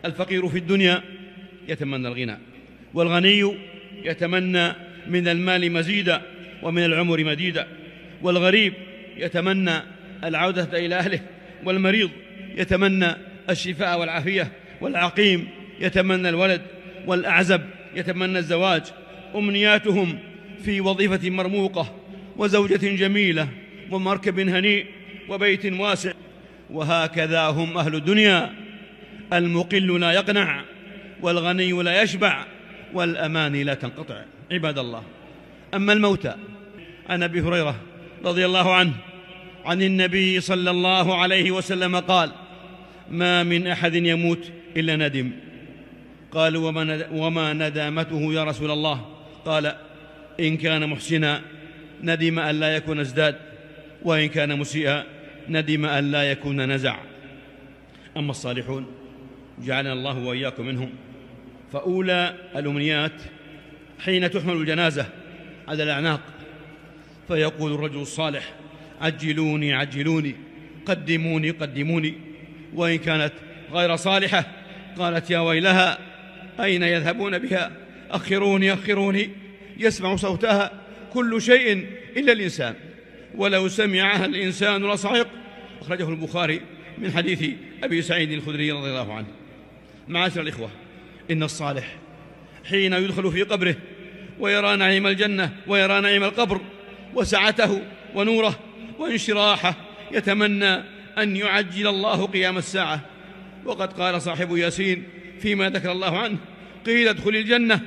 الفقير في الدنيا يتمنى الغنى، والغني يتمنى من المال مزيدا ومن العمر مديدا، والغريب يتمنى العودة إلى أهله، والمريض يتمنى الشفاء والعافية، والعقيم يتمنى الولد، والأعزب يتمنى الزواج. أمنياتهم في وظيفة مرموقة وزوجة جميلة ومركب هنيء وبيت واسع. وهكذا هم أهل الدنيا، المقل لا يقنع، والغني لا يشبع، والأماني لا تنقطع. عباد الله، أما الموتى، عن أبي هريرة رضي الله عنه عن النبي صلى الله عليه وسلم قال: ما من أحد يموت إلا ندم. قالوا: وما ندامته يا رسول الله؟ قال: إن كان محسنا ندم أن لا يكون ازداد، وإن كان مسيئا ندم أن لا يكون نزع. أما الصالحون جعلنا الله وإياكم منهم، فأولى الأمنيات حين تحمل الجنازة على الأعناق فيقول الرجل الصالح: عجلوني عجلوني، قدموني قدموني. وإن كانت غير صالحة قالت: يا ويلها، أين يذهبون بها؟ أخروني أخروني. يسمع صوتها كل شيء إلا الإنسان، ولو سمعها الإنسان لصعق. أخرجه البخاري من حديث أبي سعيد الخدري رضي الله عنه. معاشر الإخوة، إن الصالح حين يدخل في قبره ويرى نعيم الجنة ويرى نعيم القبر وسعته ونوره وانشراحه يتمنى أن يعجل الله قيام الساعة. وقد قال صاحب ياسين فيما ذكر الله عنه: قيل ادخل الجنة،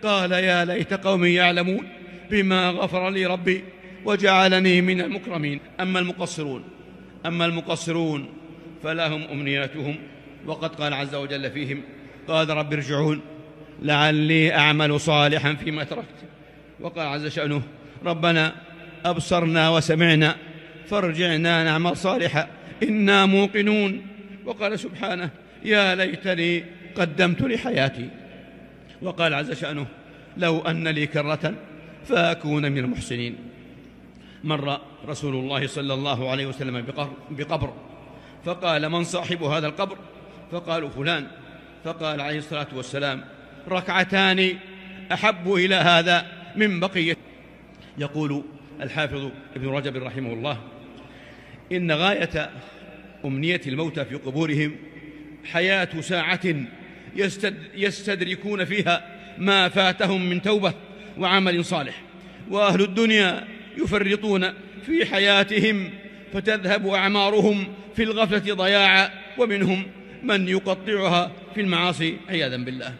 قال: يا ليت قومي يعلمون بما غفر لي ربي وجعلني من المكرمين. أما المقصرون فلهم أمنياتهم، وقد قال عز وجل فيهم: قال رب ارجعون لعلي أعمل صالحا فيما تركت. وقال عز شأنه: ربنا أبصرنا وسمعنا فارجعنا نعمل صالحا إنا موقنون. وقال سبحانه: يا ليتني قدمت لحياتي. وقال عز شأنه: لو أن لي كرة فأكون من المحسنين. مر رسول الله صلى الله عليه وسلم بقبر، فقال: من صاحب هذا القبر؟ فقالوا: فلان. فقال عليه الصلاة والسلام: ركعتان أحب إلى هذا من بقية. يقول الحافظ ابن رجب رحمه الله: إن غاية أمنية الموتى في قبورهم حياة ساعة يستدركون فيها ما فاتهم من توبة وعمل صالح. وأهل الدنيا يفرطون في حياتهم فتذهب أعمارهم في الغفلة ضياعا، ومنهم من يقطعها في المعاصي عياذا بالله.